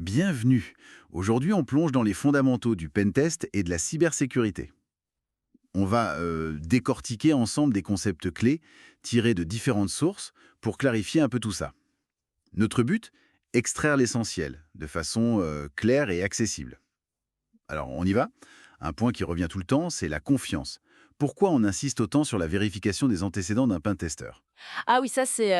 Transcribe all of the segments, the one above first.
Bienvenue. Aujourd'hui, on plonge dans les fondamentaux du pentest et de la cybersécurité. On va décortiquer ensemble des concepts clés tirés de différentes sources pour clarifier un peu tout ça. Notre but, extraire l'essentiel de façon claire et accessible. Alors, on y va. Un point qui revient tout le temps, c'est la confiance. Pourquoi on insiste autant sur la vérification des antécédents d'un pentester? Ah oui, ça c'est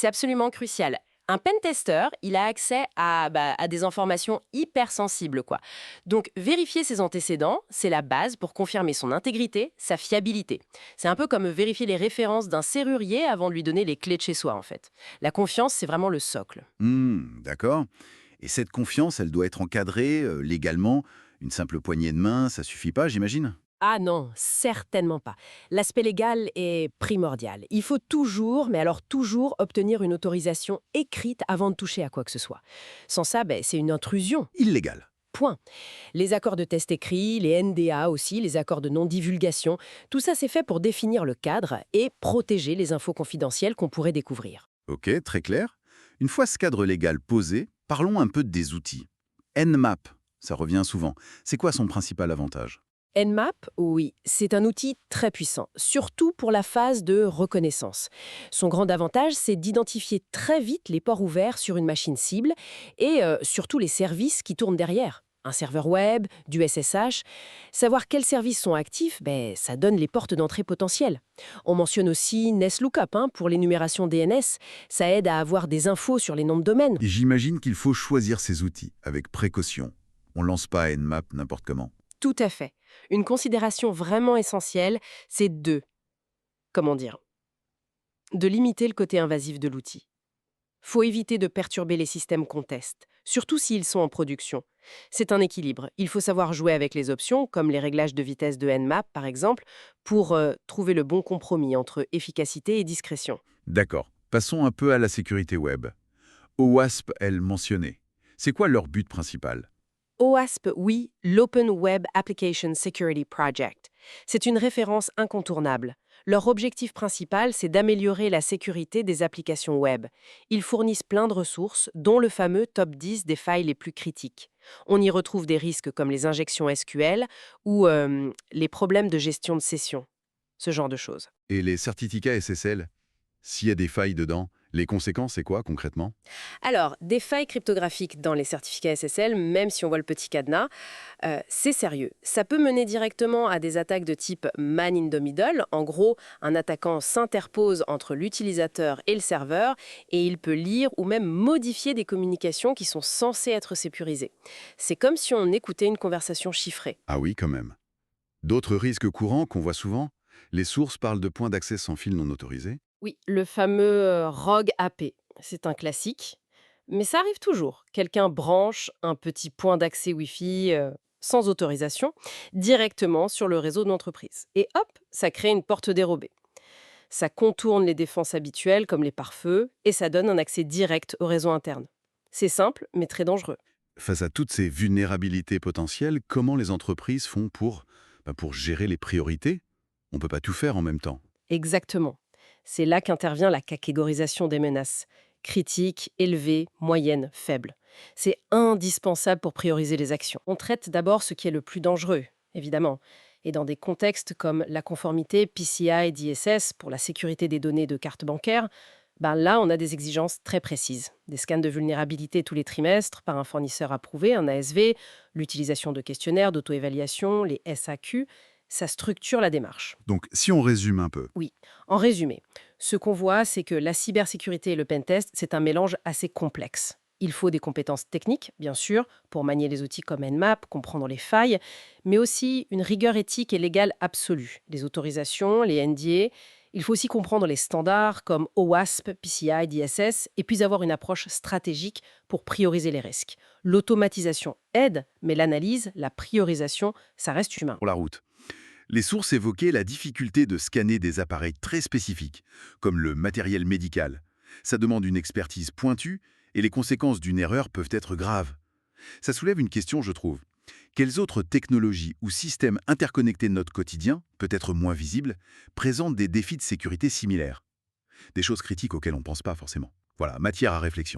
absolument crucial. Un pentester, il a accès à des informations hyper sensibles, quoi. Donc, vérifier ses antécédents, c'est la base pour confirmer son intégrité, sa fiabilité. C'est un peu comme vérifier les références d'un serrurier avant de lui donner les clés de chez soi, en fait. La confiance, c'est vraiment le socle. D'accord. Et cette confiance, elle doit être encadrée légalement. Une simple poignée de main, ça suffit pas, j'imagine? Ah non, certainement pas. L'aspect légal est primordial. Il faut toujours, mais alors toujours, obtenir une autorisation écrite avant de toucher à quoi que ce soit. Sans ça, c'est une intrusion. Illégal. Point. Les accords de test écrits, les NDA aussi, les accords de non-divulgation, tout ça c'est fait pour définir le cadre et protéger les infos confidentielles qu'on pourrait découvrir. Ok, très clair. Une fois ce cadre légal posé, parlons un peu des outils. Nmap, ça revient souvent. C'est quoi son principal avantage? Nmap, oui, c'est un outil très puissant, surtout pour la phase de reconnaissance. Son grand avantage, c'est d'identifier très vite les ports ouverts sur une machine cible et surtout les services qui tournent derrière. Un serveur web, du SSH. Savoir quels services sont actifs, ça donne les portes d'entrée potentielles. On mentionne aussi NSLOOKUP pour l'énumération DNS. Ça aide à avoir des infos sur les noms de domaine. Et j'imagine qu'il faut choisir ces outils avec précaution. On lance pas Nmap n'importe comment. Tout à fait. Une considération vraiment essentielle, c'est comment dire, de limiter le côté invasif de l'outil. Faut éviter de perturber les systèmes qu'on teste, surtout s'ils sont en production. C'est un équilibre. Il faut savoir jouer avec les options, comme les réglages de vitesse de Nmap par exemple, pour trouver le bon compromis entre efficacité et discrétion. D'accord. Passons un peu à la sécurité web. OWASP, elle mentionnait. C'est quoi leur but principal? OASP, oui, l'Open Web Application Security Project. C'est une référence incontournable. Leur objectif principal, c'est d'améliorer la sécurité des applications web. Ils fournissent plein de ressources, dont le fameux top 10 des failles les plus critiques. On y retrouve des risques comme les injections SQL ou les problèmes de gestion de session, ce genre de choses. Et les certificats SSL? S'il y a des failles dedans, les conséquences, c'est quoi concrètement? Alors, des failles cryptographiques dans les certificats SSL, même si on voit le petit cadenas, c'est sérieux. Ça peut mener directement à des attaques de type man in the middle. En gros, un attaquant s'interpose entre l'utilisateur et le serveur et il peut lire ou même modifier des communications qui sont censées être sécurisées. C'est comme si on écoutait une conversation chiffrée. Ah oui, quand même. D'autres risques courants qu'on voit souvent? Les sources parlent de points d'accès sans fil non autorisés. Oui, le fameux ROG AP, c'est un classique. Mais ça arrive toujours. Quelqu'un branche un petit point d'accès Wi-Fi sans autorisation directement sur le réseau de l'entreprise. Et hop, ça crée une porte dérobée. Ça contourne les défenses habituelles comme les pare-feux et ça donne un accès direct au réseau interne. C'est simple, mais très dangereux. Face à toutes ces vulnérabilités potentielles, comment les entreprises font pour gérer les priorités? On ne peut pas tout faire en même temps. Exactement. C'est là qu'intervient la catégorisation des menaces. Critiques, élevées, moyennes, faibles. C'est indispensable pour prioriser les actions. On traite d'abord ce qui est le plus dangereux, évidemment. Et dans des contextes comme la conformité PCI DSS pour la sécurité des données de carte bancaire, là, on a des exigences très précises. Des scans de vulnérabilité tous les trimestres par un fournisseur approuvé, un ASV, l'utilisation de questionnaires d'auto-évaluation, les SAQ, ça structure la démarche. Donc, si on résume un peu, Oui, en résumé, ce qu'on voit, c'est que la cybersécurité et le pentest, c'est un mélange assez complexe. Il faut des compétences techniques, bien sûr, pour manier les outils comme Nmap, comprendre les failles, mais aussi une rigueur éthique et légale absolue. Les autorisations, les NDA. Il faut aussi comprendre les standards comme OWASP, PCI, DSS, et puis avoir une approche stratégique pour prioriser les risques. L'automatisation aide, mais l'analyse, la priorisation, ça reste humain. pour la route. Les sources évoquaient la difficulté de scanner des appareils très spécifiques, comme le matériel médical. Ça demande une expertise pointue et les conséquences d'une erreur peuvent être graves. Ça soulève une question, je trouve. Quelles autres technologies ou systèmes interconnectés de notre quotidien, peut-être moins visibles, présentent des défis de sécurité similaires? Des choses critiques auxquelles on ne pense pas forcément. Voilà, matière à réflexion.